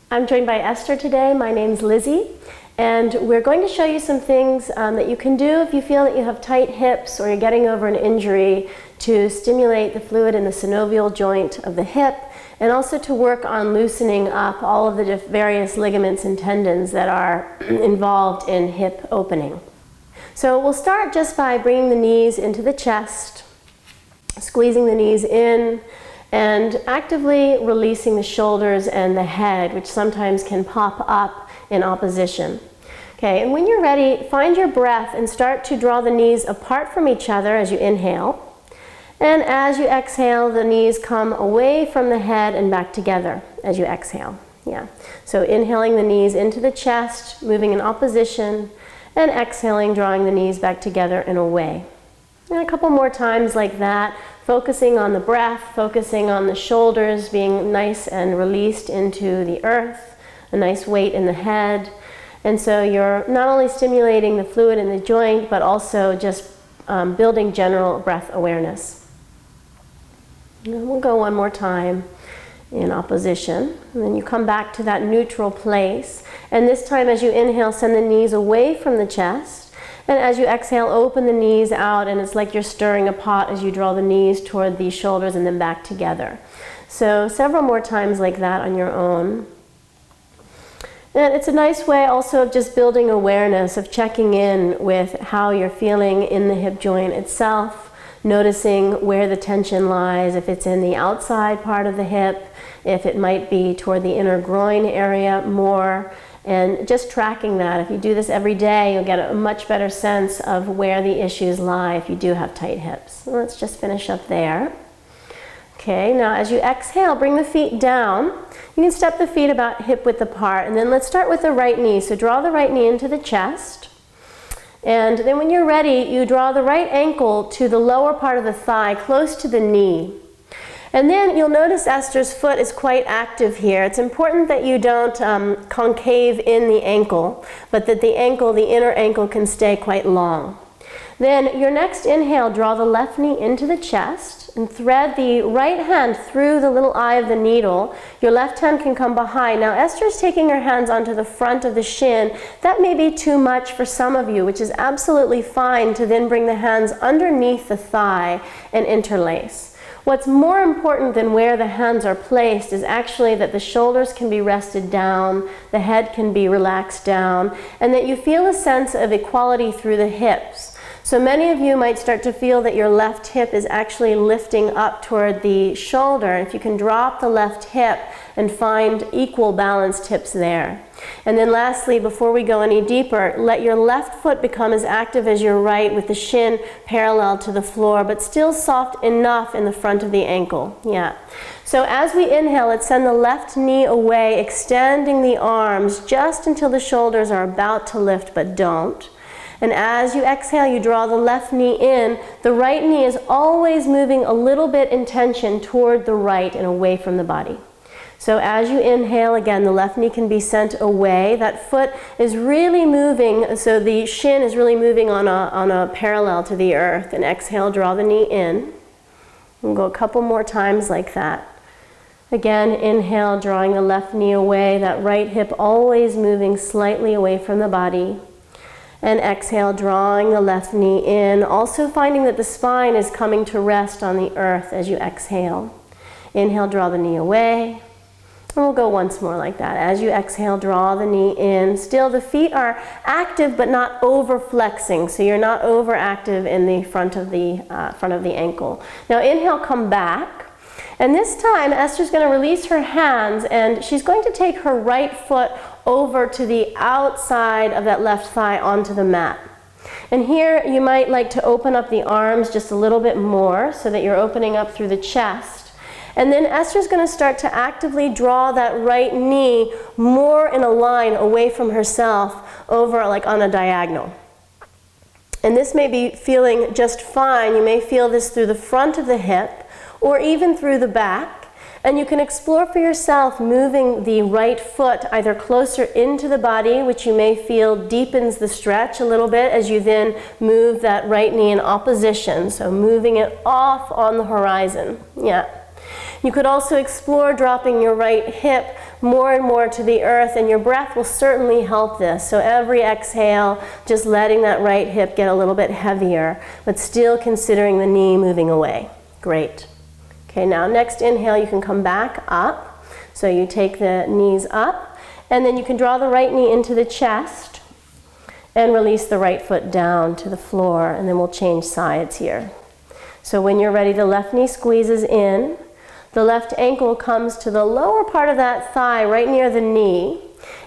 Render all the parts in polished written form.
I'm joined by Esther today. My name's Lizzie, and we're going to show you some things that you can do if you feel that you have tight hips or you're getting over an injury to stimulate the fluid in the synovial joint of the hip, and also to work on loosening up all of the various ligaments and tendons that are involved in hip opening. So we'll start just by bringing the knees into the chest, squeezing the knees in, and actively releasing the shoulders and the head, which sometimes can pop up in opposition. Okay, and when you're ready, find your breath and start to draw the knees apart from each other as you inhale. And as you exhale, the knees come away from the head and back together as you exhale. Yeah. So inhaling the knees into the chest, moving in opposition, and exhaling, drawing the knees back together and away. And a couple more times like that, focusing on the breath, focusing on the shoulders being nice and released into the earth, a nice weight in the head. And so you're not only stimulating the fluid in the joint, but also just building general breath awareness. And we'll go one more time in opposition. And then you come back to that neutral place. And this time as you inhale, send the knees away from the chest. And as you exhale, open the knees out, and it's like you're stirring a pot as you draw the knees toward the shoulders and then back together. So several more times like that on your own. And it's a nice way also of just building awareness, of checking in with how you're feeling in the hip joint itself, noticing where the tension lies, if it's in the outside part of the hip, if it might be toward the inner groin area more. And just tracking that. If you do this every day, you'll get a much better sense of where the issues lie if you do have tight hips. So let's just finish up there. Okay, now as you exhale, bring the feet down. You can step the feet about hip width apart. And then let's start with the right knee. So draw the right knee into the chest. And then when you're ready, you draw the right ankle to the lower part of the thigh, close to the knee. And then you'll notice Esther's foot is quite active here. It's important that you don't concave in the ankle, but that the ankle, the inner ankle, can stay quite long. Then your next inhale, draw the left knee into the chest and thread the right hand through the little eye of the needle. Your left hand can come behind. Now Esther's taking her hands onto the front of the shin. That may be too much for some of you, which is absolutely fine to then bring the hands underneath the thigh and interlace. What's more important than where the hands are placed is actually that the shoulders can be rested down, the head can be relaxed down, and that you feel a sense of equality through the hips. So many of you might start to feel that your left hip is actually lifting up toward the shoulder. If you can drop the left hip and find equal balanced hips there. And then lastly, before we go any deeper, let your left foot become as active as your right with the shin parallel to the floor, but still soft enough in the front of the ankle. Yeah. So as we inhale, let's send the left knee away, extending the arms just until the shoulders are about to lift, but don't. And as you exhale, you draw the left knee in. The right knee is always moving a little bit in tension toward the right and away from the body. So as you inhale, again, the left knee can be sent away. That foot is really moving, so the shin is really moving on a parallel to the earth. And exhale, draw the knee in. We'll go a couple more times like that. Again, inhale, drawing the left knee away. That right hip always moving slightly away from the body. And exhale, drawing the left knee in. Also finding that the spine is coming to rest on the earth as you exhale. Inhale, draw the knee away. And we'll go once more like that. As you exhale, draw the knee in. Still, the feet are active but not over flexing, so you're not overactive in the front of the ankle. Now inhale, come back. And this time, Esther's going to release her hands, and she's going to take her right foot over to the outside of that left thigh onto the mat. And here you might like to open up the arms just a little bit more so that you're opening up through the chest. And then Esther's going to start to actively draw that right knee more in a line away from herself, over like on a diagonal. And this may be feeling just fine. You may feel this through the front of the hip or even through the back. And you can explore for yourself moving the right foot either closer into the body, which you may feel deepens the stretch a little bit as you then move that right knee in opposition. So moving it off on the horizon. Yeah. You could also explore dropping your right hip more and more to the earth, and your breath will certainly help this. So every exhale, just letting that right hip get a little bit heavier, but still considering the knee moving away. Great. Okay, now next inhale, you can come back up. So you take the knees up, and then you can draw the right knee into the chest and release the right foot down to the floor, and then we'll change sides here. So when you're ready, the left knee squeezes in. The left ankle comes to the lower part of that thigh, right near the knee.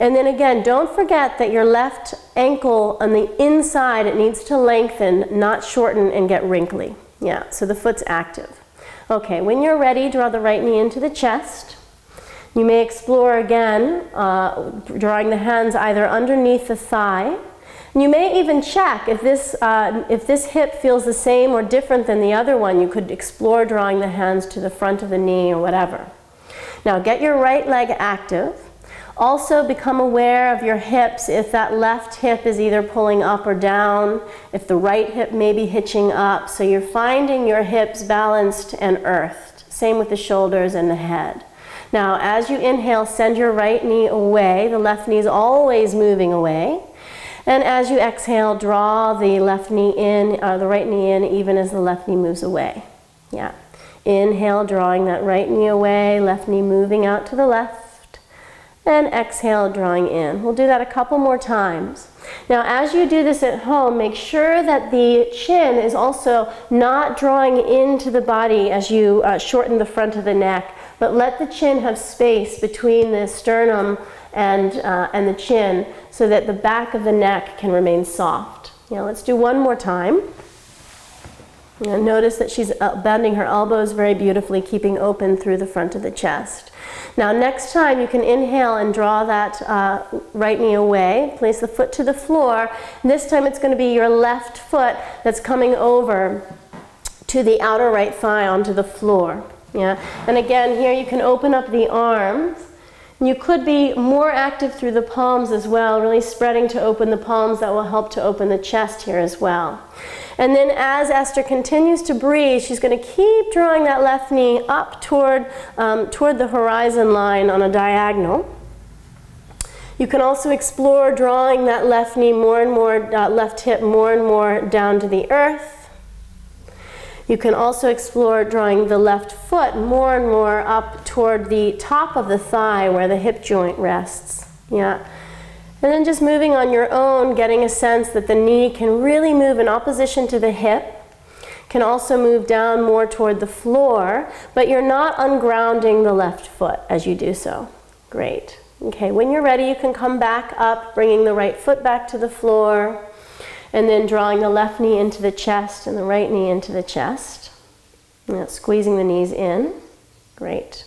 And then again, don't forget that your left ankle on the inside, it needs to lengthen, not shorten and get wrinkly. Yeah, so the foot's active. Okay, when you're ready, draw the right knee into the chest. You may explore again, drawing the hands either underneath the thigh. And you may even check if this hip feels the same or different than the other one. You could explore drawing the hands to the front of the knee or whatever. Now get your right leg active. Also become aware of your hips, if that left hip is either pulling up or down, if the right hip may be hitching up. So you're finding your hips balanced and earthed. Same with the shoulders and the head. Now as you inhale, send your right knee away. The left knee is always moving away. And as you exhale, draw the left knee in, the right knee in, even as the left knee moves away. Yeah. Inhale, drawing that right knee away, left knee moving out to the left. And exhale, drawing in. We'll do that a couple more times. Now, as you do this at home, make sure that the chin is also not drawing into the body as you shorten the front of the neck, but let the chin have space between the sternum and the chin so that the back of the neck can remain soft. Now, let's do one more time. Now, notice that she's bending her elbows very beautifully, keeping open through the front of the chest. Now next time you can inhale and draw that right knee away, place the foot to the floor. This time it's going to be your left foot that's coming over to the outer right thigh onto the floor. Yeah? And again, here you can open up the arms. You could be more active through the palms as well, really spreading to open the palms. That will help to open the chest here as well. And then as Esther continues to breathe, she's going to keep drawing that left knee up toward the horizon line on a diagonal. You can also explore drawing that left knee more and more, left hip more and more down to the earth. You can also explore drawing the left foot more and more up toward the top of the thigh where the hip joint rests. Yeah. And then just moving on your own, getting a sense that the knee can really move in opposition to the hip, can also move down more toward the floor, but you're not ungrounding the left foot as you do so. Great. Okay, when you're ready, you can come back up, bringing the right foot back to the floor, and then drawing the left knee into the chest and the right knee into the chest. Now, squeezing the knees in. Great.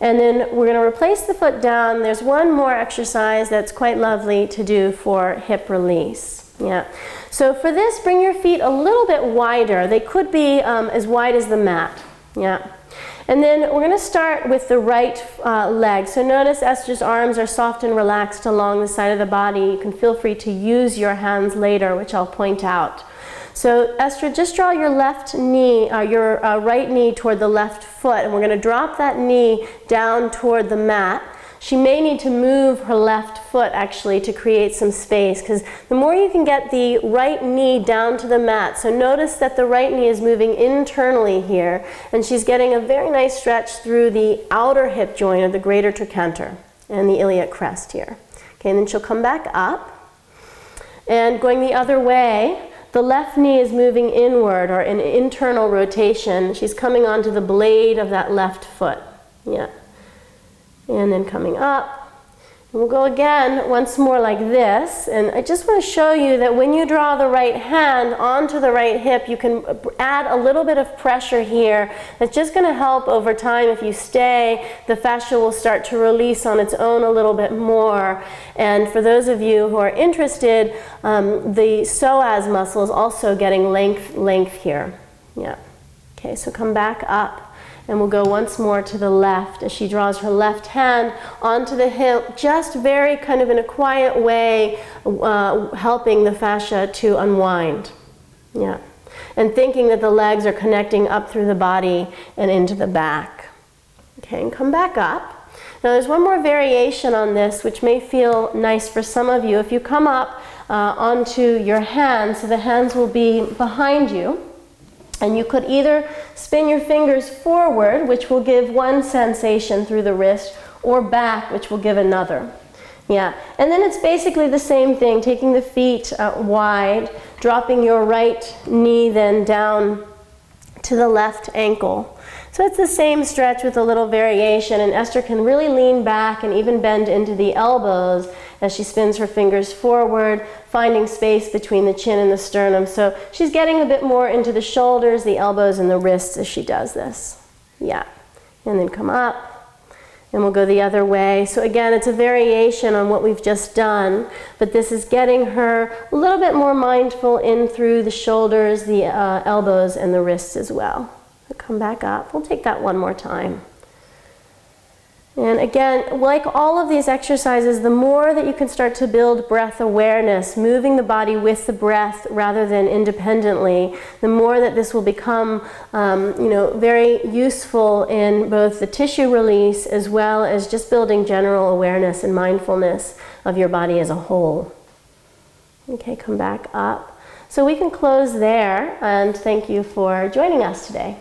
And then we're going to replace the foot down. There's one more exercise that's quite lovely to do for hip release. Yeah. So for this, bring your feet a little bit wider. They could be as wide as the mat. Yeah. And then we're going to start with the right leg. So notice Esther's arms are soft and relaxed along the side of the body. You can feel free to use your hands later, which I'll point out. So Esther, just draw your left knee, your right knee toward the left foot, and we're going to drop that knee down toward the mat. She may need to move her left foot actually to create some space, because the more you can get the right knee down to the mat, so notice that the right knee is moving internally here, and she's getting a very nice stretch through the outer hip joint of the greater trochanter and the iliac crest here. Okay, and then she'll come back up, and going the other way, the left knee is moving inward, or in internal rotation. She's coming onto the blade of that left foot. Yeah. And then coming up. And we'll go again once more like this. And I just want to show you that when you draw the right hand onto the right hip, you can add a little bit of pressure here. That's just going to help over time. If you stay, the fascia will start to release on its own a little bit more. And for those of you who are interested, the psoas muscle is also getting length here. Yeah. Okay, so come back up. And we'll go once more to the left as she draws her left hand onto the hip, just very kind of in a quiet way, helping the fascia to unwind. Yeah. And thinking that the legs are connecting up through the body and into the back. Okay, and come back up. Now there's one more variation on this which may feel nice for some of you. If you come up onto your hands, so the hands will be behind you, and you could either spin your fingers forward, which will give one sensation through the wrist, or back, which will give another. Yeah, and then it's basically the same thing, taking the feet wide, dropping your right knee then down to the left ankle. So it's the same stretch with a little variation, and Esther can really lean back and even bend into the elbows as she spins her fingers forward, finding space between the chin and the sternum. So she's getting a bit more into the shoulders, the elbows, and the wrists as she does this. Yeah, and then come up. And we'll go the other way. So again, it's a variation on what we've just done, but this is getting her a little bit more mindful in through the shoulders, the elbows, and the wrists as well. So come back up. We'll take that one more time. And again, like all of these exercises, the more that you can start to build breath awareness, moving the body with the breath rather than independently, the more that this will become very useful in both the tissue release as well as just building general awareness and mindfulness of your body as a whole. Okay, come back up. So we can close there, and thank you for joining us today.